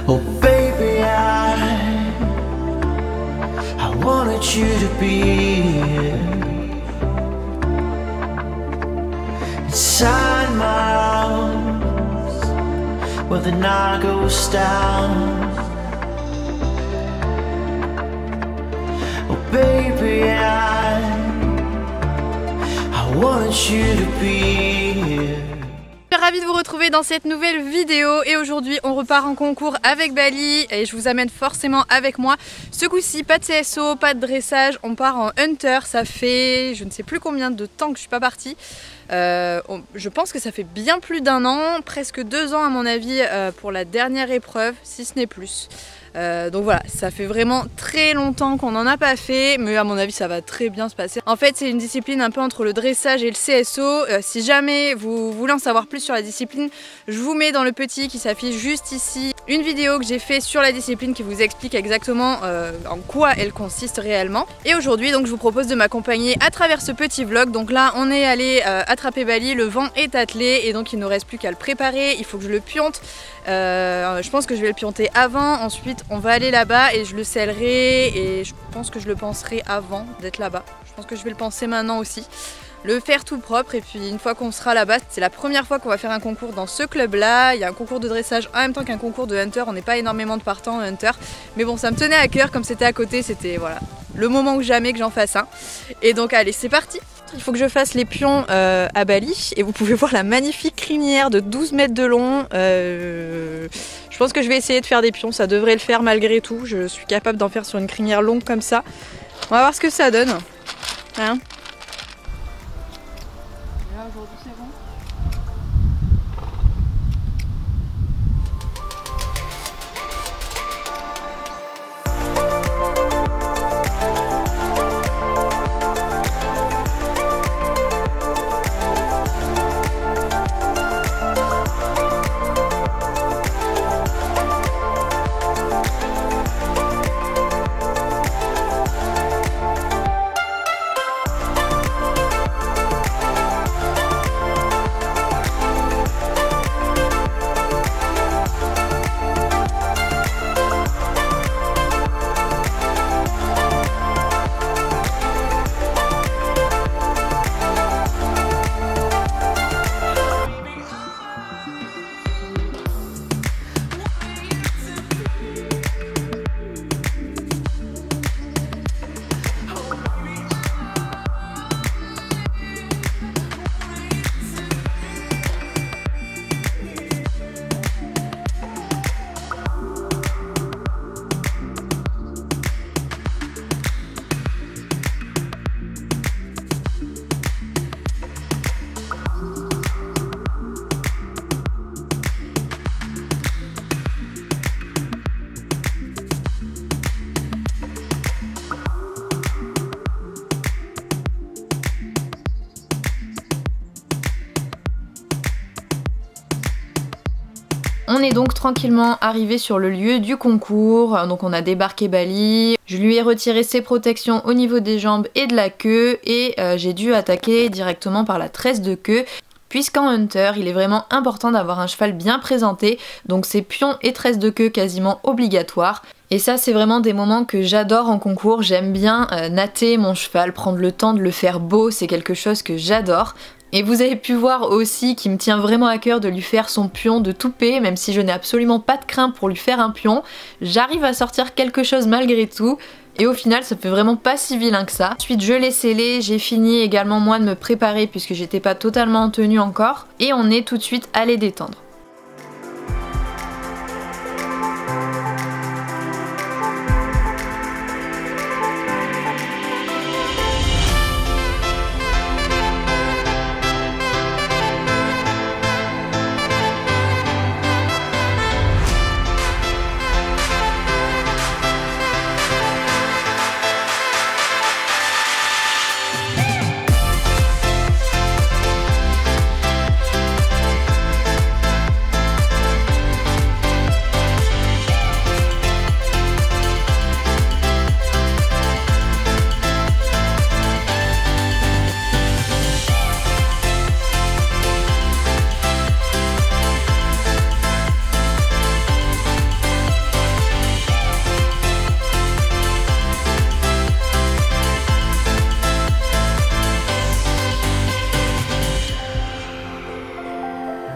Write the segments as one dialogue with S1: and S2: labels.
S1: Oh baby, I wanted you to be here inside my arms where the night goes down. Oh baby, I wanted you to be here.
S2: Ravie de vous retrouver dans cette nouvelle vidéo et aujourd'hui on repart en concours avec Bali et je vous amène forcément avec moi. Ce coup-ci pas de CSO, pas de dressage, on part en hunter. Ça fait je ne sais plus combien de temps que je suis pas partie. Je pense que ça fait bien plus d'un an, presque 2 ans à mon avis pour la dernière épreuve, si ce n'est plus. Donc voilà, ça fait vraiment très longtemps qu'on n'en a pas fait, mais à mon avis ça va très bien se passer. En fait c'est une discipline un peu entre le dressage et le CSO. Si jamais vous voulez en savoir plus sur la discipline, je vous mets dans le petit qui s'affiche juste ici une vidéo que j'ai fait sur la discipline qui vous explique exactement en quoi elle consiste réellement. Et aujourd'hui donc je vous propose de m'accompagner à travers ce petit vlog. Donc là on est allé attraper Bali, le vent est attelé et donc il ne reste plus qu'à le préparer. Il faut que je le pionte. Je pense que je vais le pionter avant, ensuite on va aller là-bas et je le scellerai et je pense que je le penserai avant d'être là-bas. Je pense que je vais le penser maintenant aussi, le faire tout propre et puis une fois qu'on sera là-bas, c'est la première fois qu'on va faire un concours dans ce club-là. Il y a un concours de dressage en même temps qu'un concours de hunter, on n'est pas énormément de partants en hunter, mais bon ça me tenait à cœur comme c'était à côté, c'était voilà le moment ou jamais que j'en fasse un. Et donc allez c'est parti. Il faut que je fasse les pions à Bali et vous pouvez voir la magnifique crinière de 12 mètres de long. Je pense que je vais essayer de faire des pions, ça devrait le faire malgré tout. Je suis capable d'en faire sur une crinière longue comme ça. On va voir ce que ça donne. Hein? Là aujourd'hui c'est bon. On est donc tranquillement arrivé sur le lieu du concours, donc on a débarqué Bali, je lui ai retiré ses protections au niveau des jambes et de la queue et j'ai dû attaquer directement par la tresse de queue. Puisqu'en hunter, il est vraiment important d'avoir un cheval bien présenté, donc c'est pions et tresse de queue quasiment obligatoire. Et ça c'est vraiment des moments que j'adore en concours, j'aime bien natter mon cheval, prendre le temps de le faire beau, c'est quelque chose que j'adore. Et vous avez pu voir aussi qu'il me tient vraiment à cœur de lui faire son pion de toupet, même si je n'ai absolument pas de crainte pour lui faire un pion. J'arrive à sortir quelque chose malgré tout. Et au final ça fait vraiment pas si vilain que ça. Ensuite je l'ai scellé, j'ai fini également moi de me préparer puisque j'étais pas totalement en tenue encore. Et on est tout de suite allé détendre.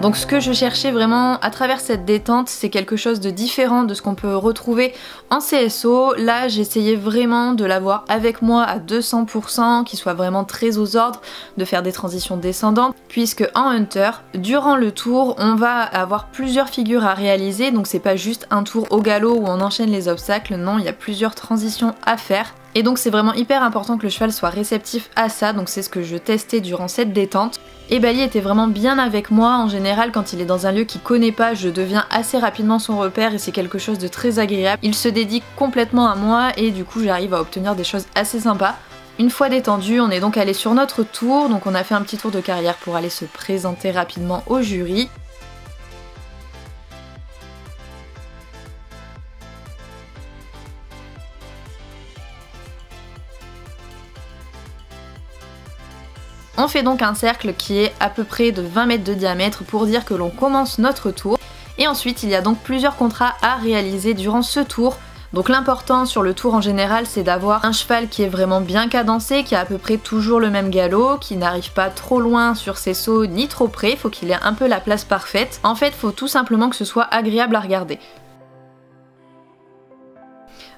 S2: Donc ce que je cherchais vraiment à travers cette détente, c'est quelque chose de différent de ce qu'on peut retrouver en CSO. Là j'essayais vraiment de l'avoir avec moi à 200%, qu'il soit vraiment très aux ordres, de faire des transitions descendantes, puisque en Hunter, durant le tour, on va avoir plusieurs figures à réaliser, donc c'est pas juste un tour au galop où on enchaîne les obstacles, non, il y a plusieurs transitions à faire. Et donc c'est vraiment hyper important que le cheval soit réceptif à ça, donc c'est ce que je testais durant cette détente. Et Bali était vraiment bien avec moi. En général, quand il est dans un lieu qu'il connaît pas, je deviens assez rapidement son repère et c'est quelque chose de très agréable. Il se dédie complètement à moi et du coup j'arrive à obtenir des choses assez sympas. Une fois détendu, on est donc allé sur notre tour, donc on a fait un petit tour de carrière pour aller se présenter rapidement au jury. On fait donc un cercle qui est à peu près de 20 mètres de diamètre pour dire que l'on commence notre tour. Et ensuite il y a donc plusieurs contrats à réaliser durant ce tour. Donc l'important sur le tour en général c'est d'avoir un cheval qui est vraiment bien cadencé, qui a à peu près toujours le même galop, qui n'arrive pas trop loin sur ses sauts ni trop près, faut qu'il ait un peu la place parfaite. En fait faut tout simplement que ce soit agréable à regarder.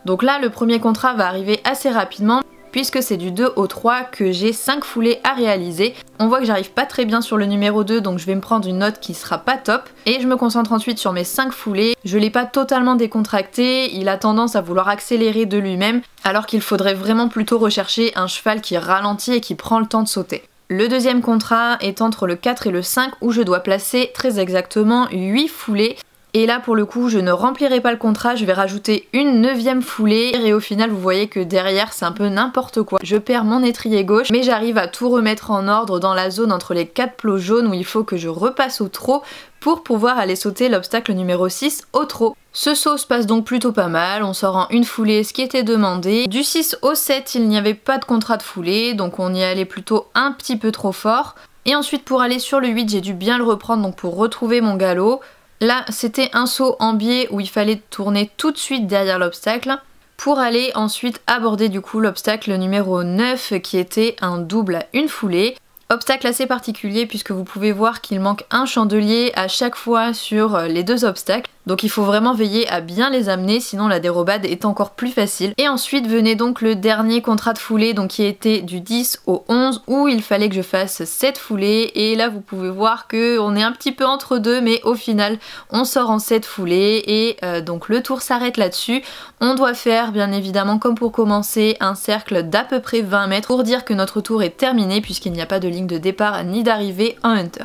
S2: Donc là le premier contrat va arriver assez rapidement, puisque c'est du 2 au 3 que j'ai 5 foulées à réaliser. On voit que j'arrive pas très bien sur le numéro 2, donc je vais me prendre une note qui sera pas top. Et je me concentre ensuite sur mes 5 foulées. Je l'ai pas totalement décontracté, il a tendance à vouloir accélérer de lui-même, alors qu'il faudrait vraiment plutôt rechercher un cheval qui ralentit et qui prend le temps de sauter. Le deuxième contrat est entre le 4 et le 5 où je dois placer très exactement 8 foulées. Et là pour le coup je ne remplirai pas le contrat, je vais rajouter une 9e foulée et au final vous voyez que derrière c'est un peu n'importe quoi. Je perds mon étrier gauche mais j'arrive à tout remettre en ordre dans la zone entre les 4 plots jaunes où il faut que je repasse au trot pour pouvoir aller sauter l'obstacle numéro 6 au trot. Ce saut se passe donc plutôt pas mal, on sort en une foulée ce qui était demandé. Du 6 au 7 il n'y avait pas de contrat de foulée donc on y allait plutôt un petit peu trop fort. Et ensuite pour aller sur le 8 j'ai dû bien le reprendre donc pour retrouver mon galop. Là, c'était un saut en biais où il fallait tourner tout de suite derrière l'obstacle pour aller ensuite aborder du coup l'obstacle numéro 9 qui était un double à une foulée. Obstacle assez particulier puisque vous pouvez voir qu'il manque un chandelier à chaque fois sur les deux obstacles. Donc il faut vraiment veiller à bien les amener sinon la dérobade est encore plus facile. Et ensuite venait donc le dernier contrat de foulée donc qui était du 10 au 11 où il fallait que je fasse 7 foulées. Et là vous pouvez voir qu'on est un petit peu entre deux mais au final on sort en 7 foulées et donc le tour s'arrête là-dessus. On doit faire bien évidemment comme pour commencer un cercle d'à peu près 20 mètres pour dire que notre tour est terminé puisqu'il n'y a pas de ligne de départ ni d'arrivée en Hunter.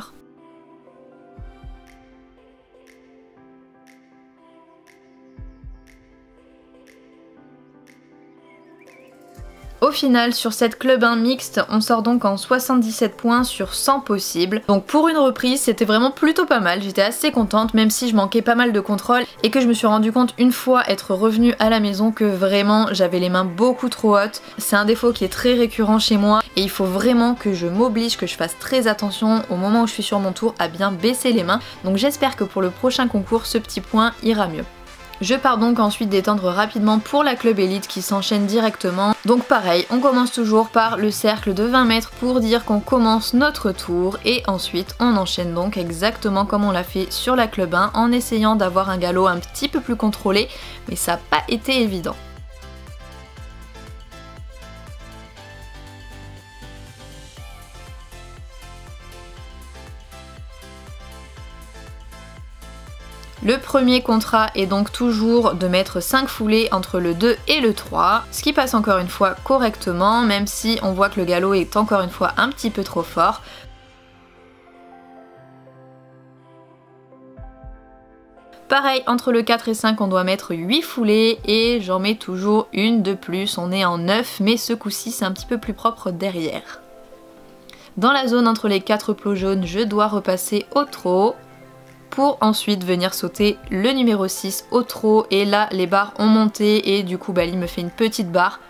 S2: Au final, sur cette club 1 mixte, on sort donc en 77 points sur 100 possibles. Donc pour une reprise, c'était vraiment plutôt pas mal. J'étais assez contente, même si je manquais pas mal de contrôle et que je me suis rendu compte une fois être revenue à la maison que vraiment j'avais les mains beaucoup trop hautes. C'est un défaut qui est très récurrent chez moi et il faut vraiment que je m'oblige, que je fasse très attention au moment où je suis sur mon tour à bien baisser les mains. Donc j'espère que pour le prochain concours, ce petit point ira mieux. Je pars donc ensuite détendre rapidement pour la club élite qui s'enchaîne directement. Donc pareil, on commence toujours par le cercle de 20 mètres pour dire qu'on commence notre tour et ensuite on enchaîne donc exactement comme on l'a fait sur la club 1 en essayant d'avoir un galop un petit peu plus contrôlé, mais ça n'a pas été évident. Le premier contrat est donc toujours de mettre 5 foulées entre le 2 et le 3, ce qui passe encore une fois correctement, même si on voit que le galop est encore une fois un petit peu trop fort. Pareil, entre le 4 et 5, on doit mettre 8 foulées et j'en mets toujours une de plus, on est en 9, mais ce coup-ci c'est un petit peu plus propre derrière. Dans la zone entre les 4 plots jaunes, je dois repasser au trot pour ensuite venir sauter le numéro 6 au trot et là les barres ont monté et du coup Bali me fait une petite barre.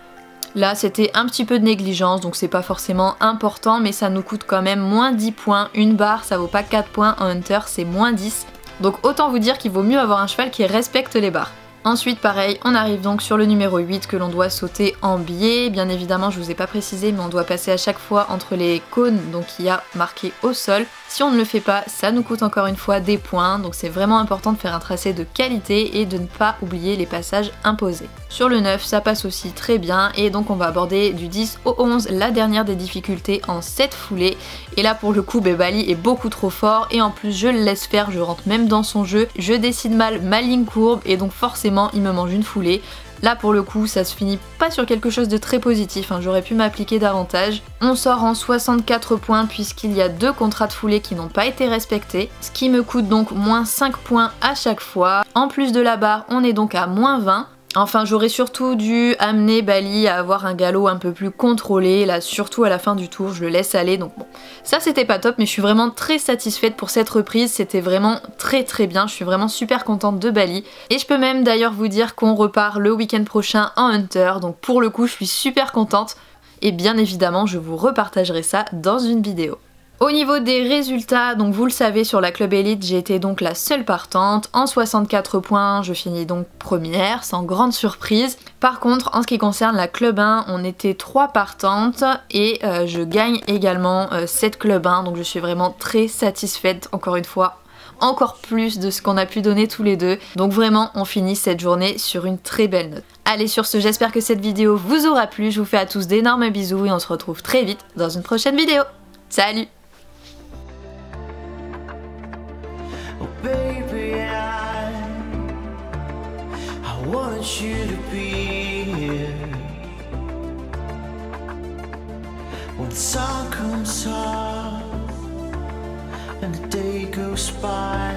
S2: Là c'était un petit peu de négligence donc c'est pas forcément important mais ça nous coûte quand même moins 10 points. Une barre ça vaut pas 4 points en Hunter, c'est moins 10. Donc autant vous dire qu'il vaut mieux avoir un cheval qui respecte les barres. Ensuite pareil, on arrive donc sur le numéro 8 que l'on doit sauter en biais. Bien évidemment je vous ai pas précisé mais on doit passer à chaque fois entre les cônes donc il y a marqué au sol. Si on ne le fait pas, ça nous coûte encore une fois des points, donc c'est vraiment important de faire un tracé de qualité et de ne pas oublier les passages imposés. Sur le 9 ça passe aussi très bien et donc on va aborder du 10 au 11 la dernière des difficultés en 7 foulées. Et là pour le coup Bali est beaucoup trop fort et en plus je le laisse faire, je rentre même dans son jeu, je décide mal ma ligne courbe et donc forcément il me mange une foulée. Là pour le coup ça se finit pas sur quelque chose de très positif, hein. J'aurais pu m'appliquer davantage. On sort en 64 points puisqu'il y a 2 contrats de foulée qui n'ont pas été respectés, ce qui me coûte donc moins 5 points à chaque fois. En plus de la barre on est donc à moins 20. Enfin j'aurais surtout dû amener Bali à avoir un galop un peu plus contrôlé, là surtout à la fin du tour je le laisse aller, donc bon ça c'était pas top mais je suis vraiment très satisfaite pour cette reprise, c'était vraiment très bien, je suis vraiment super contente de Bali et je peux même d'ailleurs vous dire qu'on repart le week-end prochain en Hunter, donc pour le coup je suis super contente et bien évidemment je vous repartagerai ça dans une vidéo. Au niveau des résultats, donc vous le savez sur la Club Elite, j'ai été donc la seule partante. En 64 points, je finis donc première, sans grande surprise. Par contre, en ce qui concerne la Club 1, on était 3 partantes et je gagne également cette Club 1. Donc je suis vraiment très satisfaite, encore une fois, encore plus de ce qu'on a pu donner tous les deux. Donc vraiment, on finit cette journée sur une très belle note. Allez, sur ce, j'espère que cette vidéo vous aura plu. Je vous fais à tous d'énormes bisous et on se retrouve très vite dans une prochaine vidéo. Salut!
S1: Baby, I want you to be here. When the sun comes up and the day goes by,